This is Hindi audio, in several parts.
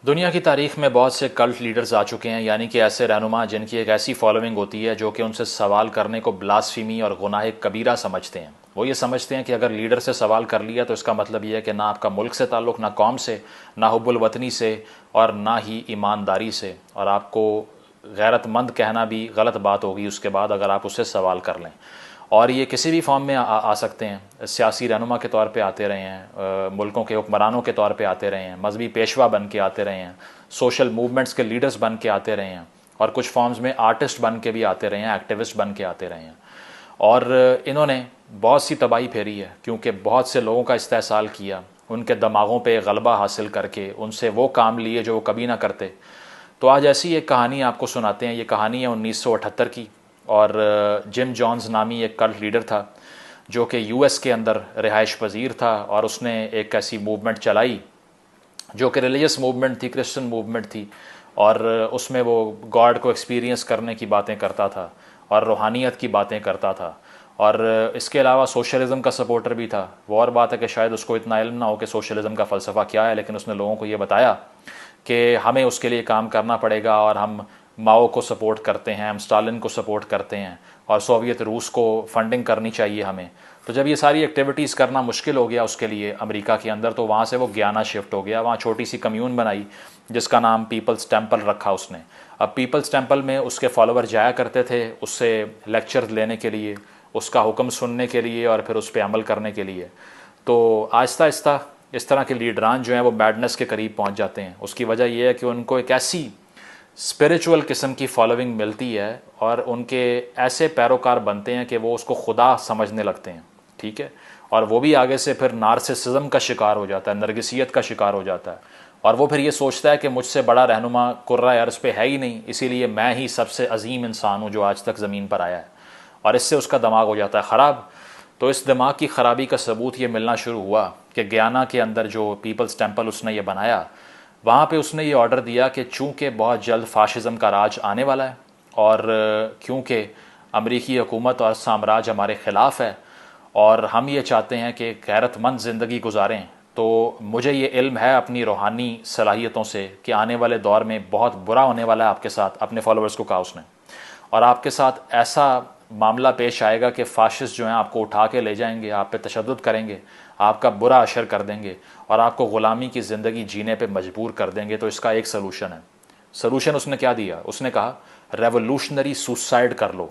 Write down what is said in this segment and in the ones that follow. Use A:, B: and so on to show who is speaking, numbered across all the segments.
A: दुनिया की तारीख में बहुत से कल्ट लीडर्स आ चुके हैं, यानी कि ऐसे रहनुमा जिनकी एक ऐसी फॉलोइंग होती है जो कि उनसे सवाल करने को ब्लास्फेमी और गुनाह कबीरा समझते हैं। वो ये समझते हैं कि अगर लीडर से सवाल कर लिया तो इसका मतलब ये है कि ना आपका मुल्क से ताल्लुक़, ना कौम से, ना हुब्बुल वतनी से और ना ही ईमानदारी से, और आपको गैरतमंद कहना भी गलत बात होगी उसके बाद अगर आप उससे सवाल कर लें। और ये किसी भी फॉर्म में आ सकते हैं। सियासी रहनुमा के तौर पे आते रहे हैं, मुल्कों के हुक्मरानों के तौर पे आते रहे हैं, मजहबी पेशवा बन के आते रहे हैं, सोशल मूवमेंट्स के लीडर्स बन के आते रहे हैं, और कुछ फॉर्म्स में आर्टिस्ट बन के भी आते रहे हैं, एक्टिविस्ट बन के आते रहे हैं। और इन्होंने बहुत सी तबाही फेरी है, क्योंकि बहुत से लोगों का इस्तेहसाल किया, उनके दिमागों पे गलबा हासिल करके उनसे वो काम लिए जो वो कभी ना करते। तो आज ऐसी एक कहानी आपको सुनाते हैं। ये कहानी है 1978 की, और जिम जॉन्स नामी एक कल्ट लीडर था जो कि यूएस के अंदर रिहाइश पजीर था, और उसने एक ऐसी मूवमेंट चलाई जो कि रिलीजियस मूवमेंट थी, क्रिश्चियन मूवमेंट थी, और उसमें वो गॉड को एक्सपीरियंस करने की बातें करता था और रूहानियत की बातें करता था, और इसके अलावा सोशलिज़म का सपोर्टर भी था। वो और बात है कि शायद उसको इतना इल्म ना हो कि सोशलिज़म का फ़लसफ़ा क्या है, लेकिन उसने लोगों को ये बताया कि हमें उसके लिए काम करना पड़ेगा, और हम माओ को सपोर्ट करते हैं, हम स्टालिन को सपोर्ट करते हैं, और सोवियत रूस को फंडिंग करनी चाहिए हमें। तो जब ये सारी एक्टिविटीज़ करना मुश्किल हो गया उसके लिए अमेरिका के अंदर, तो वहाँ से वो गयाना शिफ्ट हो गया। वहाँ छोटी सी कम्यून बनाई जिसका नाम पीपल्स टेम्पल रखा उसने। अब पीपल्स टेम्पल में उसके फॉलोवर जाया करते थे उससे लेक्चर लेने के लिए, उसका हुक्म सुनने के लिए, और फिर उस पर अमल करने के लिए। तो आहिस्ता आहिस्ता इस तरह के लीडरान जो हैं वो मैडनेस के करीब पहुंच जाते हैं। उसकी वजह यह है कि उनको एक ऐसी स्पिरिचुअल किस्म की फॉलोइंग मिलती है और उनके ऐसे पैरोकार बनते हैं कि वो उसको खुदा समझने लगते हैं, ठीक है। और वो भी आगे से फिर नार्सिसिज्म का शिकार हो जाता है, नरगिसियत का शिकार हो जाता है, और वो फिर ये सोचता है कि मुझसे बड़ा रहनुमा कुर्रा अर्ज़ पे है ही नहीं, इसीलिए मैं ही सबसे अजीम इंसान हूँ जो आज तक ज़मीन पर आया है, और इससे उसका दिमाग हो जाता है ख़राब। तो इस दिमाग की ख़राबी का सबूत ये मिलना शुरू हुआ कि गयाना के अंदर जो पीपल्स टेम्पल उसने ये बनाया, वहाँ पे उसने ये ऑर्डर दिया कि चूँकि बहुत जल्द फाशिज़म का राज आने वाला है, और क्योंकि अमरीकी हुकूमत और साम्राज्य हमारे ख़िलाफ़ है, और हम ये चाहते हैं कि गैरतमंद ज़िंदगी गुजारें, तो मुझे ये इल्म है अपनी रूहानी सलाहियतों से कि आने वाले दौर में बहुत बुरा होने वाला है आपके साथ। अपने फॉलोअर्स को कहा उसने, और आपके साथ ऐसा मामला पेश आएगा कि फ़ाशिस्ट जो हैं आपको उठा के ले जाएंगे, आप पे तशद्दुद करेंगे, आपका बुरा असर कर देंगे, और आपको ग़ुलामी की ज़िंदगी जीने पे मजबूर कर देंगे। तो इसका एक सलूशन है। सलूशन उसने क्या दिया? उसने कहा रेवोल्यूशनरी सुसाइड कर लो।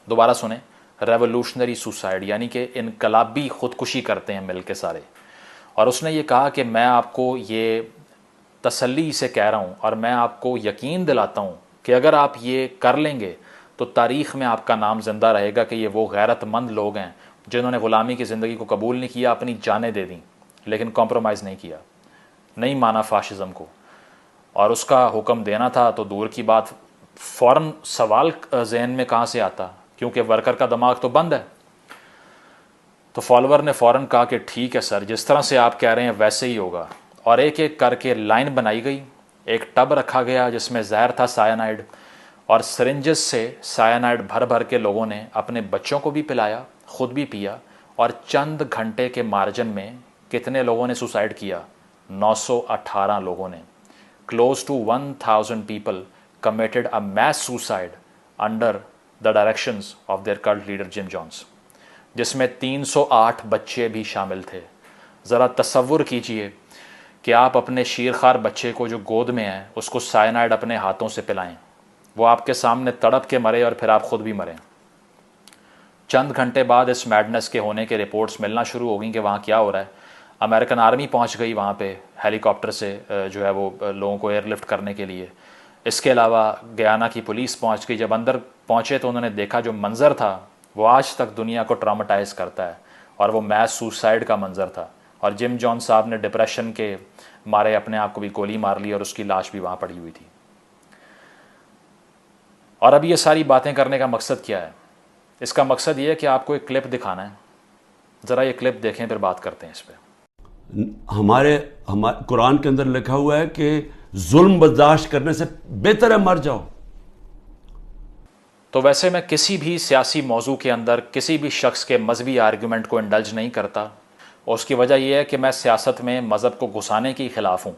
A: दोबारा सुने, रेवोल्यूशनरी सुसाइड, यानी कि इनकलाबी ख़ुदकुशी करते हैं मिल के सारे। और उसने ये कहा कि मैं आपको ये तसल्ली से कह रहा हूँ और मैं आपको यकीन दिलाता हूँ कि अगर आप ये कर लेंगे तो तारीख़ में आपका नाम ज़िंदा रहेगा कि ये वो गैरतमंद लोग हैं जिन्होंने ग़ुलामी की ज़िंदगी को कबूल नहीं किया, अपनी जानें दे दी, लेकिन कॉम्प्रोमाइज़ नहीं किया, नहीं माना फ़ाशिज़म को। और उसका हुक्म देना था तो दूर की बात, फ़ौरन सवाल जहन में कहाँ से आता, क्योंकि वर्कर का दिमाग तो बंद है। तो फॉलोवर ने फ़ौरन कहा कि ठीक है सर, जिस तरह से आप कह रहे हैं वैसे ही होगा। और एक एक करके लाइन बनाई गई, एक टब रखा गया जिसमें जहर था सायानाइड, और सरिंजेस से सायानाइड भर भर के लोगों ने अपने बच्चों को भी पिलाया, ख़ुद भी पिया, और चंद घंटे के मार्जिन में कितने लोगों ने सुसाइड किया? 918 लोगों ने। Close to 1000 people committed a mass suicide under the directions of their cult leader Jim Jones, जिसमें 308 बच्चे भी शामिल थे। ज़रा तसव्वुर कीजिए कि आप अपने शीरखार बच्चे को जो गोद में है उसको साइनाइड अपने हाथों से पिलाएं, वो आपके सामने तड़प के मरे और फिर आप खुद भी मरें। चंद घंटे बाद इस मैडनेस के होने के रिपोर्ट्स मिलना शुरू हो गई कि वहाँ क्या हो रहा है। अमेरिकन आर्मी पहुँच गई वहाँ पे हेलीकॉप्टर से, जो है वो लोगों को एयरलिफ्ट करने के लिए। इसके अलावा गयाना की पुलिस पहुँच गई। जब अंदर पहुँचे तो उन्होंने देखा जो मंज़र था वो आज तक दुनिया को ट्रामाटाइज़ करता है, और वो मैस सुसाइड का मंज़र था। और जिम जॉन साहब ने डिप्रेशन के मारे अपने आप को भी गोली मार ली, और उसकी लाश भी वहाँ पड़ी हुई थी। और अब ये सारी बातें करने का मकसद क्या है? इसका मकसद ये है कि आपको एक क्लिप दिखाना है। ज़रा ये क्लिप देखें, फिर बात करते हैं इस पर।
B: हमारे कुरान के अंदर लिखा हुआ है कि जुल्म बर्दाश्त करने से बेहतर है मर जाओ।
A: तो वैसे मैं किसी भी सियासी मौजू के अंदर किसी भी शख्स के मजहबी आर्गूमेंट को इंडल्ज नहीं करता, और उसकी वजह यह है कि मैं सियासत में मज़हब को घुसाने के ख़िलाफ़ हूँ,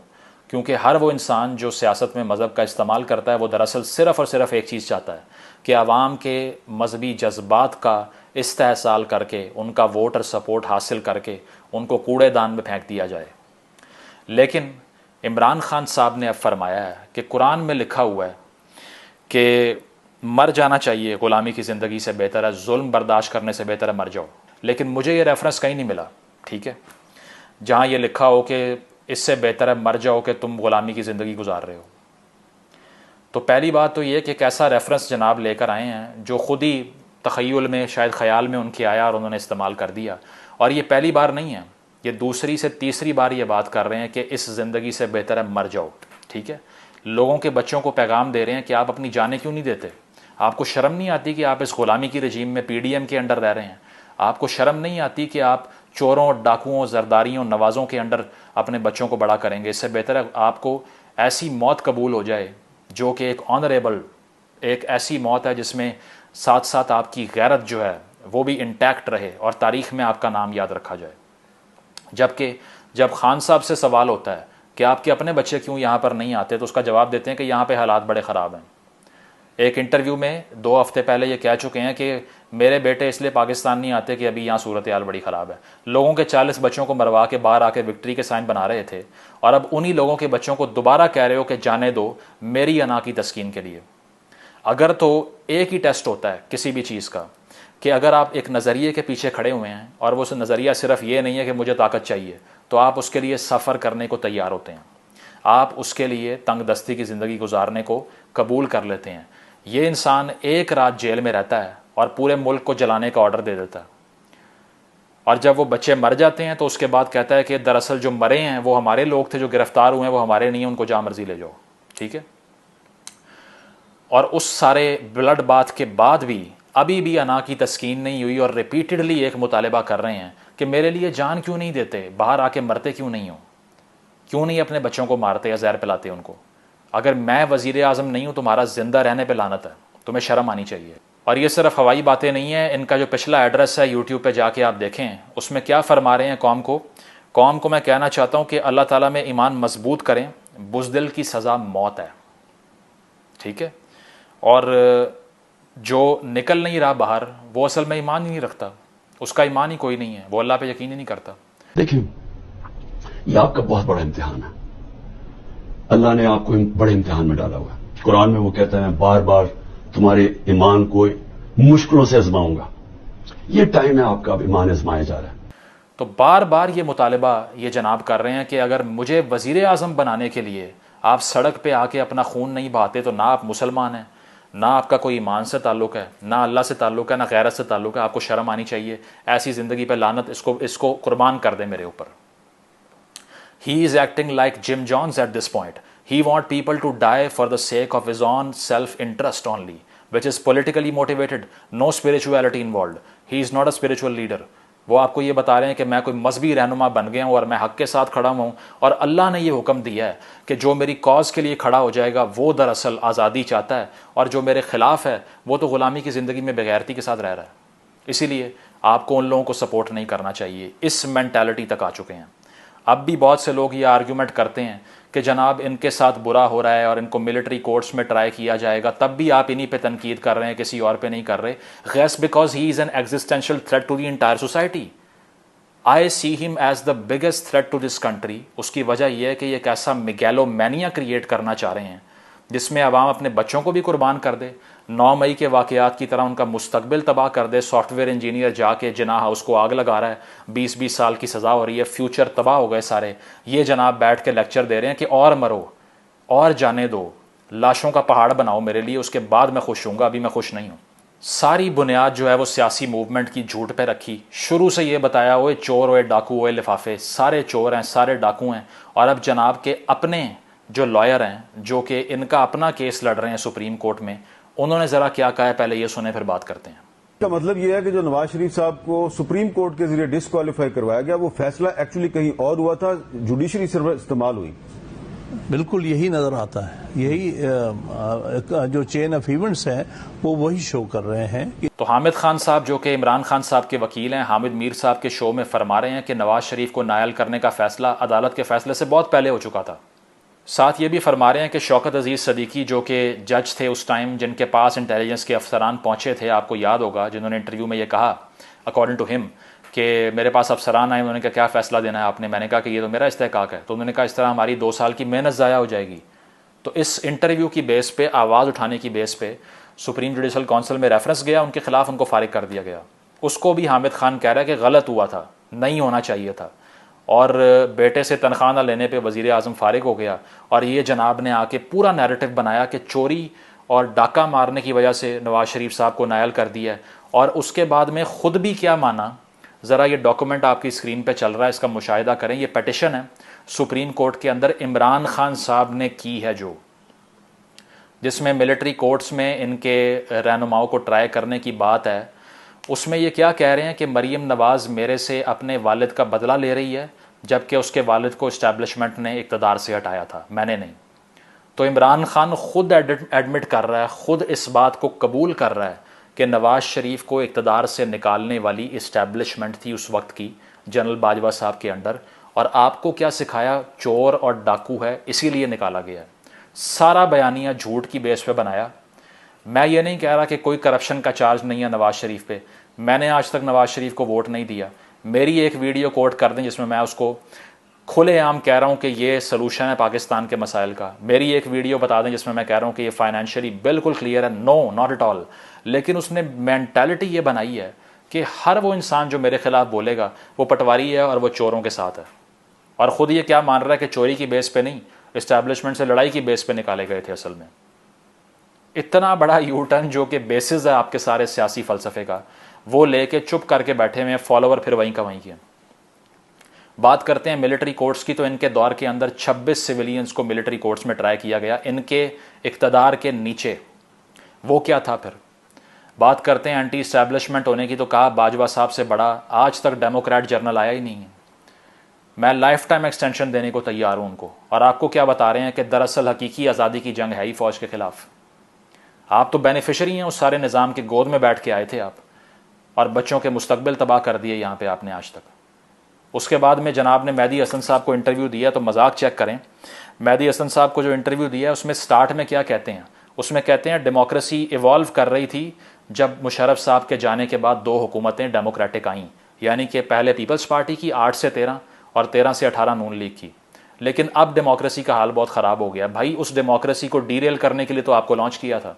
A: क्योंकि हर वो इंसान जो सियासत में मज़हब का इस्तेमाल करता है वो दरअसल सिर्फ़ और सिर्फ एक चीज़ चाहता है कि आवाम के मजहबी जज्बात का इस्तेहसाल करके उनका वोट और सपोर्ट हासिल करके उनको कूड़ेदान में फेंक दिया जाए। लेकिन इमरान खान साहब ने अब फरमाया है कि कुरान में लिखा हुआ है कि मर जाना चाहिए, ग़ुलामी की ज़िंदगी से बेहतर है, जुल्म बर्दाश्त करने से बेहतर है मर जाओ। लेकिन मुझे ये रेफरेंस कहीं नहीं मिला, ठीक है, जहाँ ये लिखा हो कि इससे बेहतर है मर जाओ कि तुम ग़ुलामी की ज़िंदगी गुजार रहे हो। तो पहली बात तो ये कि कैसा रेफरेंस जनाब लेकर आए हैं जो ख़ुद ही तख़य्युल में, शायद ख़याल में उनके आया और उन्होंने इस्तेमाल कर दिया। और ये पहली बार नहीं है, ये दूसरी से तीसरी बार ये बात कर रहे हैं कि इस ज़िंदगी से बेहतर है मर जाओ, ठीक है। लोगों के बच्चों को पैगाम दे रहे हैं कि आप अपनी जानें क्यों नहीं देते। आपको शर्म नहीं आती कि आप इस ग़ुलामी की रजीम में PDM के अंडर रह रहे हैं। आपको शर्म नहीं आती कि आप चोरों, डाकुओं, जरदारियों, नवाज़ों के अंडर अपने बच्चों को बड़ा करेंगे। इससे बेहतर है आपको ऐसी मौत कबूल हो जाए जो कि एक ऑनरेबल, एक ऐसी मौत है जिसमें साथ साथ आपकी गैरत जो है वो भी इंटैक्ट रहे और तारीख़ में आपका नाम याद रखा जाए। जबकि जब खान साहब से सवाल होता है कि आपके अपने बच्चे क्यों यहाँ पर नहीं आते, तो उसका जवाब देते हैं कि यहाँ पे हालात बड़े ख़राब हैं। एक इंटरव्यू में 2 हफ्ते पहले ये कह चुके हैं कि मेरे बेटे इसलिए पाकिस्तान नहीं आते कि अभी यहाँ सूरत हाल बड़ी ख़राब है। लोगों के 40 बच्चों को मरवा के बाहर आके विक्ट्री के साइन बना रहे थे और अब उन्हीं लोगों के बच्चों को दोबारा कह रहे हो कि जाने दो मेरी अना की तस्कीन के लिए। अगर तो एक ही टेस्ट होता है किसी भी चीज़ का कि अगर आप एक नज़रिए के पीछे खड़े हुए हैं और वो नज़रिया सिर्फ ये नहीं है कि मुझे ताकत चाहिए, तो आप उसके लिए सफ़र करने को तैयार होते हैं, आप उसके लिए तंग दस्ती की ज़िंदगी गुजारने को कबूल कर लेते हैं। ये इंसान एक रात जेल में रहता है और पूरे मुल्क को जलाने का ऑर्डर दे देता है, और जब वो बच्चे मर जाते हैं तो उसके बाद कहता है कि दरअसल जो मरे हैं वो हमारे लोग थे, जो गिरफ्तार हुए हैं वो हमारे नहीं हैं, उनको जहाँ मर्जी ले जाओ, ठीक है। और उस सारे ब्लड बाथ के बाद भी अभी भी अना की तस्कीन नहीं हुई और रिपीटेडली एक मुतालबा कर रहे हैं कि मेरे लिए जान क्यों नहीं देते, बाहर आके मरते क्यों नहीं हो, क्यों नहीं अपने बच्चों को मारते या जहर पिलाते उनको। अगर मैं वज़ीर आज़म नहीं हूँ, तुम्हारा ज़िंदा रहने पे लानत है, तुम्हें शर्म आनी चाहिए। और ये सिर्फ हवाई बातें नहीं हैं, इनका जो पिछला एड्रेस है यूट्यूब पे जाके आप देखें, उसमें क्या फरमा रहे हैं कौम को मैं कहना चाहता हूँ कि अल्लाह ताला में ईमान मजबूत करें, बुज़दिल की सज़ा मौत है, ठीक है। और जो निकल नहीं रहा बाहर वो असल में ईमान ही नहीं रखता, उसका ईमान ही कोई नहीं है, वो अल्लाह पे यकीन ही नहीं करता।
B: देखिए, ये आपका बहुत बड़ा इम्तिहान है, अल्लाह ने आपको बड़े इम्तिहान में डाला हुआ है। कुरान में वो कहता है बार बार तुम्हारे ईमान को मुश्किलों से आजमाऊंगा। ये टाइम है आपका, अब ईमान आजमाया जा रहा है।
A: तो बार बार ये मुतालबा ये जनाब कर रहे हैं कि अगर मुझे वज़ीर आज़म बनाने के लिए आप सड़क पे आके अपना खून नहीं बहाते तो ना आप मुसलमान हैं, ना आपका कोई ईमान से ताल्लुक़ है, ना अल्लाह से ताल्लुक़ है, ना गैरत से ताल्लुक़ है। आपको शर्म आनी चाहिए। ऐसी ज़िंदगी पे लानत, इसको कुर्बान कर दे मेरे ऊपर। He is acting like Jim Jones at this point. He wants people to die for the sake of his own self-interest only, which is politically motivated, no spirituality involved. He is not a spiritual leader. वो आपको ये बता रहे हैं कि मैं कोई मजहबी रहनुमा बन गया हूँ और मैं हक़ के साथ खड़ा हूँ, और अल्लाह ने ये हुक्म दिया है कि जो मेरी कॉज के लिए खड़ा हो जाएगा वो दरअसल आज़ादी चाहता है, और जो मेरे ख़िलाफ़ है वो तो ग़ुलामी की ज़िंदगी में बेगैरती के साथ रह रहा है। इसीलिए आपको उन लोगों को सपोर्ट नहीं करना चाहिए। इस मेंटालिटी तक आ चुके हैं। अब भी बहुत से लोग ये आर्ग्यूमेंट करते हैं कि जनाब इनके साथ बुरा हो रहा है और इनको मिलिट्री कोर्ट्स में ट्राई किया जाएगा, तब भी आप इन्हीं पे तनकीद कर रहे हैं, किसी और पे नहीं कर रहे। Guess because he is an existential threat to the entire society. I see him as the biggest threat to this country. उसकी वजह यह है कि ये एक ऐसा मिगैलोमैनिया क्रिएट करना चाह रहे हैं जिसमें अवाम अपने बच्चों को भी कुर्बान कर दे, 9 मई के वाक़यात की तरह उनका मुस्तकबिल तबाह कर दे। सॉफ्टवेयर इंजीनियर जाके जिना हाउस को आग लगा रहा है, 20-20 साल की सज़ा हो रही है, फ्यूचर तबाह हो गए सारे। ये जनाब बैठ के लेक्चर दे रहे हैं कि और मरो और जाने दो, लाशों का पहाड़ बनाओ मेरे लिए, उसके बाद मैं खुश हूँगा, अभी मैं खुश नहीं हूँ। सारी बुनियाद जो है वो सियासी मूवमेंट की झूठ पे रखी। शुरू से ये बताया ओए चोर, ओए डाकू, ओए लिफाफे, सारे चोर हैं, सारे डाकू हैं। और अब जनाब के अपने जो लॉयर हैं, जो कि इनका अपना केस लड़ रहे हैं सुप्रीम कोर्ट में, उन्होंने ज़रा क्या कहा है पहले ये सुने, फिर बात करते हैं।
C: का मतलब यह है कि जो नवाज शरीफ साहब को सुप्रीम कोर्ट के जरिए डिस्क्वालीफाई करवाया गया, वो फैसला एक्चुअली कहीं और हुआ था, जुडिशरी से इस्तेमाल हुई।
D: बिल्कुल यही नजर आता है, यही जो चेन ऑफ इवेंट्स हैं वो वही शो कर रहे हैं।
A: तो हामिद खान साहब जो कि इमरान खान साहब के वकील हैं, हामिद मीर साहब के शो में फरमा रहे हैं कि नवाज शरीफ को नायल करने का फैसला अदालत के फैसले से बहुत पहले हो चुका था। साथ ये भी फरमा रहे हैं कि शौकत अजीज़ सदीकी जो कि जज थे उस टाइम, जिनके पास इंटेलिजेंस के अफसरान पहुँचे थे, आपको याद होगा, जिन्होंने इंटरव्यू में ये कहा अकॉर्डिंग टू हिम कि मेरे पास अफसरान आए, उन्होंने कहा क्या फ़ैसला देना है आपने। मैंने कहा कि ये तो मेरा इस्तेहकाक है। तो उन्होंने कहा इस तरह हमारी 2 साल की मेहनत ज़ाया हो जाएगी। तो इस इंटरव्यू की बेस पे, आवाज़ उठाने की बेस पे सुप्रीम जुडिशल काउंसिल में रेफरेंस गया, उनके खिलाफ उनको फारिग कर दिया गया। उसको भी हामिद खान कह रहा है कि गलत हुआ था, नहीं होना चाहिए था, और बेटे से तनख्वाह न लेने पे वज़ीर आज़म फारिग हो गया। और ये जनाब ने आके पूरा नैरेटिव बनाया कि चोरी और डाका मारने की वजह से नवाज शरीफ साहब को नायल कर दिया है। और उसके बाद में ख़ुद भी क्या माना, ज़रा ये डॉक्यूमेंट आपकी स्क्रीन पे चल रहा है, इसका मुशाहिदा करें। ये पिटिशन है सुप्रीम कोर्ट के अंदर इमरान खान साहब ने की है, जो जिसमें मिलिट्री कोर्ट्स में इनके रहनुमाओं को ट्राई करने की बात है। उसमें ये क्या कह रहे हैं कि मरीम नवाज़ मेरे से अपने वालिद का बदला ले रही है, जबकि उसके वालिद को इस्टेब्लिशमेंट ने इक़्तिदार से हटाया था, मैंने नहीं। तो इमरान खान ख़ुद एडमिट कर रहा है, ख़ुद इस बात को कबूल कर रहा है कि नवाज़ शरीफ को इक़्तिदार से निकालने वाली इस्टेब्लिशमेंट थी उस वक्त की, जनरल बाजवा साहब के अंडर। और आपको क्या सिखाया, चोर और डाकू है, इसीलिए निकाला गया है। सारा बयानिया झूठ की बेस पे बनाया। मैं ये नहीं कह रहा कि कोई करप्शन का चार्ज नहीं है नवाज़ शरीफ पे। मैंने आज तक नवाज़ शरीफ को वोट नहीं दिया। मेरी एक वीडियो कोट कर दें जिसमें मैं उसको खुलेआम कह रहा हूँ कि ये सलूशन है पाकिस्तान के मसाइल का। मेरी एक वीडियो बता दें जिसमें मैं कह रहा हूँ कि ये फाइनेंशियली बिल्कुल क्लियर है। No, not at all. लेकिन उसने मेंटालिटी ये बनाई है कि हर वो इंसान जो मेरे खिलाफ बोलेगा वो पटवारी है और वो चोरों के साथ है। और ख़ुद ये क्या मान रहा है कि चोरी की बेस पे नहीं, इस्टेब्लिशमेंट से लड़ाई की बेस पे निकाले गए थे। असल में इतना बड़ा यू टर्न जो कि बेसिस है आपके सारे सियासी फ़लसफ़े का, वो लेके चुप करके बैठे हुए फॉलोवर फिर वहीं का वहीं के। बात करते हैं मिलिट्री कोर्ट्स की, तो इनके दौर के अंदर 26 सिविलियंस को मिलिट्री कोर्ट्स में ट्राई किया गया, इनके इक़्तिदार के नीचे। वो क्या था फिर? बात करते हैं एंटी इस्टेब्लिशमेंट होने की, तो कहा बाजवा साहब से बड़ा आज तक डेमोक्रेट जर्नल आया ही नहीं है। मैं लाइफ टाइम एक्सटेंशन देने को तैयार हूँ उनको। और आपको क्या बता रहे हैं कि दरअसल हकीकी आज़ादी की जंग है ही फ़ौज के ख़िलाफ़। आप तो बेनिफिशरी हैं उस सारे निज़ाम के, गोद में बैठ के आए थे आप, और बच्चों के मुस्तकबिल तबाह कर दिए यहाँ पे आपने आज तक। उसके बाद में जनाब ने मेहदी हसन साहब को इंटरव्यू दिया, तो मजाक चेक करें। मेहदी हसन साहब को जो इंटरव्यू दिया है उसमें स्टार्ट में क्या कहते हैं? उसमें कहते हैं डेमोक्रेसी इवॉल्व कर रही थी जब मुशर्रफ साहब के जाने के बाद 2 हुकूमतें डेमोक्रेटिक आईं, यानी कि पहले पीपल्स पार्टी की 8 से 13 और 13 से 18 नून लीग की। लेकिन अब डेमोक्रेसी का हाल बहुत ख़राब हो गया भाई। उस डेमोक्रेसी को डीरेल करने के लिए तो आपको लॉन्च किया था।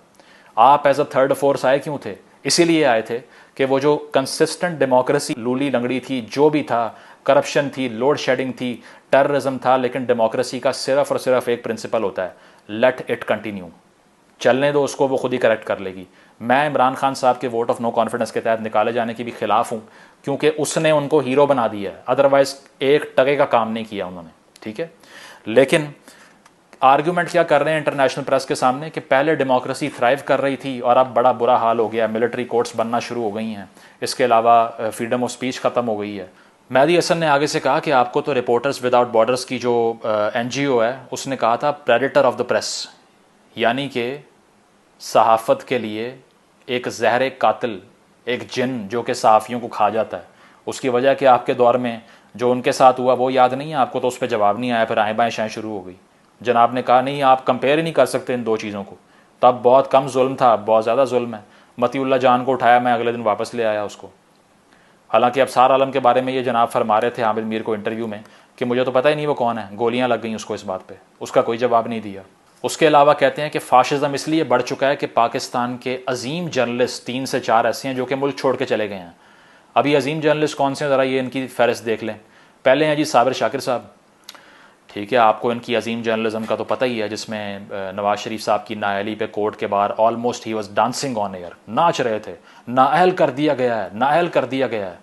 A: आप एज अ थर्ड फोर्स आए क्यों थे? इसीलिए आए थे कि वो जो कंसिस्टेंट डेमोक्रेसी लूली लंगड़ी थी, जो भी था, करप्शन थी, लोड शेडिंग थी, टेररिज्म था, लेकिन डेमोक्रेसी का सिर्फ और सिर्फ एक प्रिंसिपल होता है, लेट इट कंटिन्यू, चलने दो उसको, वो खुद ही करेक्ट कर लेगी। मैं इमरान खान साहब के वोट ऑफ नो कॉन्फिडेंस के तहत निकाले जाने की भी खिलाफ हूँ, क्योंकि उसने उनको हीरो बना दिया है, अदरवाइज 1 टके का काम नहीं किया उन्होंने। ठीक है, लेकिन आर्ग्यूमेंट क्या कर रहे हैं इंटरनेशनल प्रेस के सामने कि पहले डेमोक्रेसी थ्राइव कर रही थी और अब बड़ा बुरा हाल हो गया, मिलिट्री कोर्ट्स बनना शुरू हो गई हैं, इसके अलावा फ्रीडम ऑफ स्पीच ख़त्म हो गई है। मेहदी हसन ने आगे से कहा कि आपको तो रिपोर्टर्स विदाउट बॉर्डर्स की जो NGO है उसने कहा था प्रेडेटर ऑफ द प्रेस, यानी कि सहाफ़त के लिए एक जहर कातिल, एक जिन जो कि सहाफ़ियों को खा जाता है। उसकी वजह कि आपके दौर में जो उनके साथ हुआ वो याद नहीं है आपको, तो उस पर जवाब नहीं आया, फिर आएँ बाएँ शाएँ शुरू हो गई। जनाब ने कहा नहीं, आप कंपेयर ही नहीं कर सकते इन 2 चीज़ों को। तब बहुत कम जुल्म था, अब बहुत ज़्यादा जुल्म है। मतीउल्लाह जान को उठाया, मैं अगले दिन वापस ले आया उसको। हालांकि अफसार आलम के बारे में ये जनाब फरमा रहे थे हामिद मीर को इंटरव्यू में कि मुझे तो पता ही नहीं वो कौन है, गोलियां लग गई उसको इस बात पे, उसका कोई जवाब नहीं दिया। उसके अलावा कहते हैं कि फ़ाशिज़म इसलिए बढ़ चुका है कि पाकिस्तान के अजीम जर्नलिस्ट 3 से 4 ऐसे हैं जो कि मुल्क छोड़ के चले गए हैं। अभी अजीम जर्नलिस्ट कौन से हैं, ज़रा ये इनकी फहरिस्त देख लें। पहले हैं जी साबिर शाकिर साहब, ठीक है, आपको इनकी अजीम जर्नलिज्म का तो पता ही है, जिसमें नवाज शरीफ साहब की नाअहली पे कोर्ट के बाहर almost he was dancing on air, नाच रहे थे। नाअहल कर दिया गया है, नाअहल कर दिया गया है।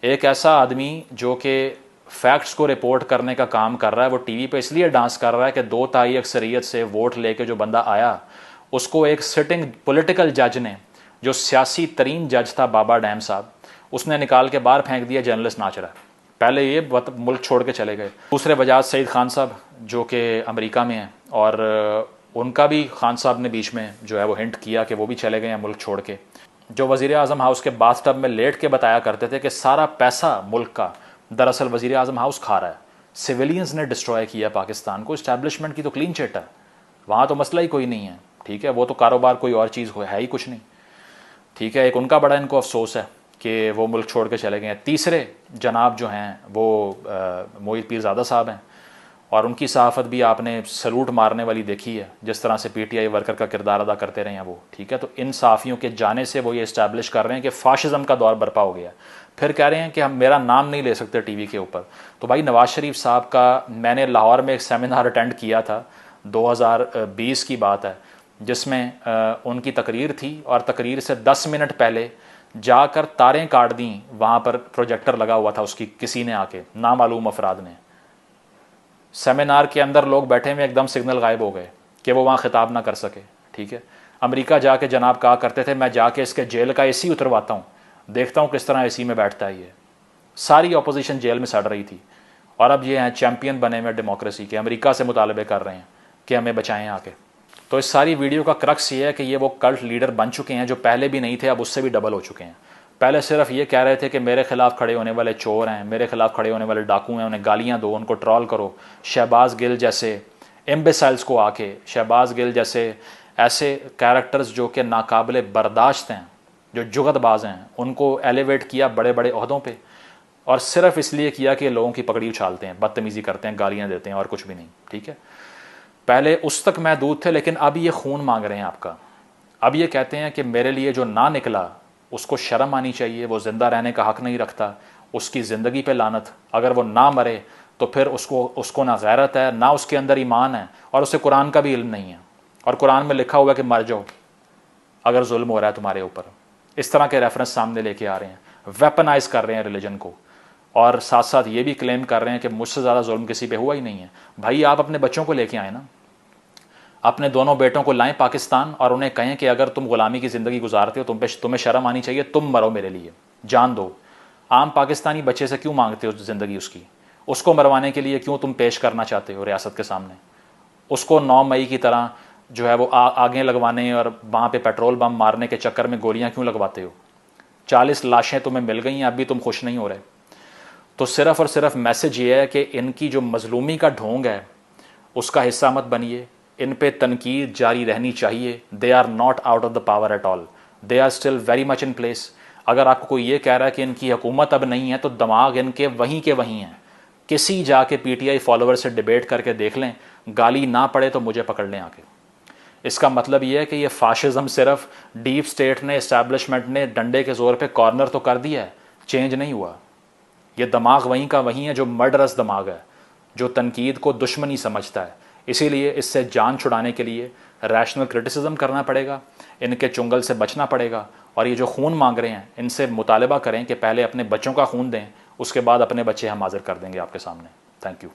A: एक ऐसा आदमी जो कि फैक्ट्स को रिपोर्ट करने का काम कर रहा है, वो टीवी पे इसलिए डांस कर रहा है कि 2 तिहाई अक्सरियत से वोट लेके जो बंदा आया उसको एक सिटिंग पॉलिटिकल जज ने, जो सियासी तरीन जज था बाबा डैम साहब, उसने निकाल के बाहर फेंक दिया, जर्नलिस्ट नाच रहा है। पहले ये मुल्क छोड़ के चले गए। दूसरे वजाज सईद खान साहब जो कि अमेरिका में हैं, और उनका भी खान साहब ने बीच में जो है वो हिंट किया कि वो भी चले गए हैं मुल्क छोड़ के। जो वज़ीर आज़म हाउस के बाथटब में लेट के बताया करते थे कि सारा पैसा मुल्क का दरअसल वज़ीर आज़म हाउस खा रहा है, सिविलियंस ने डिस्ट्रॉय किया पाकिस्तान को, इस्टेब्लिशमेंट की तो क्लीन चिट है, वहाँ तो मसला ही कोई नहीं है, ठीक है, वो तो कारोबार कोई और चीज़ है ही कुछ नहीं, ठीक है। एक उनका बड़ा इनको अफसोस है कि वो मुल्क छोड़ के चले गए हैं। तीसरे जनाब जो हैं वो मोहित पीरज़ादा साहब हैं, और उनकी सहाफ़त भी आपने सलूट मारने वाली देखी है, जिस तरह से PTI वर्कर का किरदार अदा करते रहे हैं वो, ठीक है। तो इन सहाफ़ियों के जाने से वो ये इस्टेब्लिश कर रहे हैं कि फ़ाशिज़म का दौर बर्पा हो गया। फिर कह रहे हैं कि हम मेरा नाम नहीं ले सकते TV के ऊपर। तो भाई नवाज़ शरीफ साहब का मैंने लाहौर में एक सेमिनार अटेंड किया था, 2020 की बात है, जिसमें उनकी तकरीर थी, और तकरीर से 10 मिनट पहले जाकर तारें काट दी, वहाँ पर प्रोजेक्टर लगा हुआ था उसकी, किसी ने आके, नामालूम अफराद ने। सेमिनार के अंदर लोग बैठे हुए, एकदम सिग्नल गायब हो गए कि वो वहाँ खिताब ना कर सके, ठीक है। अमेरिका जाके जनाब कहा करते थे मैं जाके इसके जेल का AC उतरवाता हूँ, देखता हूँ किस तरह AC में बैठता है ये। सारी अपोजिशन जेल में सड़ रही थी, और अब ये हैं चैम्पियन बने हुए डेमोक्रेसी के, अमेरिका से मुतालबे कर रहे हैं कि हमें बचाएं आके। तो इस सारी वीडियो का क्रक्स ये है कि ये वो कल्ट लीडर बन चुके हैं जो पहले भी नहीं थे, अब उससे भी डबल हो चुके हैं। पहले सिर्फ ये कह रहे थे कि मेरे खिलाफ खड़े होने वाले चोर हैं, मेरे खिलाफ खड़े होने वाले डाकू हैं, उन्हें गालियां दो, उनको ट्रॉल करो। शहबाज गिल जैसे एम्बेसाइल्स को आके, शहबाज गिल जैसे ऐसे कैरेक्टर्स जो कि नाकाबिले बर्दाश्त हैं, जो जुगतबाज हैं, उनको एलिवेट किया बड़े बड़े ओहदों पे, और सिर्फ इसलिए किया कि लोगों की पकड़ी उछालते हैं, बदतमीज़ी करते हैं, गालियाँ देते हैं, और कुछ भी नहीं, ठीक है। पहले उस तक महदूद थे, लेकिन अब ये खून मांग रहे हैं आपका। अब ये कहते हैं कि मेरे लिए जो ना निकला उसको शर्म आनी चाहिए, वो ज़िंदा रहने का हक़ नहीं रखता, उसकी ज़िंदगी पे लानत, अगर वो ना मरे तो फिर उसको ना गैरत है, ना उसके अंदर ईमान है, और उसे कुरान का भी इल्म नहीं है, और कुरान में लिखा हुआ है कि मर जाओ अगर जुल्म हो रहा है तुम्हारे ऊपर। इस तरह के रेफरेंस सामने लेके आ रहे हैं, वेपनाइज कर रहे हैं रिलीजन को, और साथ साथ ये भी क्लेम कर रहे हैं कि मुझसे ज़्यादा जुल्म किसी पे हुआ ही नहीं है। भाई आप अपने बच्चों को लेके आए ना, अपने दोनों बेटों को लाएं पाकिस्तान, और उन्हें कहें कि अगर तुम गुलामी की ज़िंदगी गुजारते हो तुम्हें शर्म आनी चाहिए, तुम मरो मेरे लिए, जान दो। आम पाकिस्तानी बच्चे से क्यों मांगते हो ज़िंदगी उसकी? उसको मरवाने के लिए क्यों तुम पेश करना चाहते हो रियासत के सामने? उसको 9 मई की तरह जो है वो आगे लगवाने और वहाँ पे पेट्रोल बम मारने के चक्कर में गोलियाँ क्यों लगवाते हो? 40 लाशें तुम्हें मिल गई हैं, अब भी तुम खुश नहीं हो रहे। तो सिर्फ़ और सिर्फ मैसेज ये है कि इनकी जो मजलूमी का ढोंग है उसका हिस्सा मत बनिए, इन पे तनकीद जारी रहनी चाहिए। They are not out of the power at all, they are still very much in place. अगर आपको कोई ये कह रहा है कि इनकी हुकूमत अब नहीं है, तो दिमाग इनके वहीं के वहीं हैं। किसी जाके PTI फॉलोवर से डिबेट करके देख लें, गाली ना पड़े तो मुझे पकड़ लें आके। इसका मतलब ये है कि ये फाशिज़म सिर्फ डीप स्टेट ने, इस्टेब्लिशमेंट ने डंडे के ज़ोर पे कॉर्नर तो कर दिया है, चेंज नहीं हुआ। ये दिमाग वहीं का वहीं है, जो मर्डरस दिमाग है, जो तनकीद को दुश्मनी समझता है। इसीलिए इससे जान छुड़ाने के लिए रैशनल क्रिटिसिज्म करना पड़ेगा, इनके चुंगल से बचना पड़ेगा, और ये जो खून मांग रहे हैं इनसे मुतालबा करें कि पहले अपने बच्चों का खून दें, उसके बाद अपने बच्चे हम हाजिर कर देंगे आपके सामने। Thank you.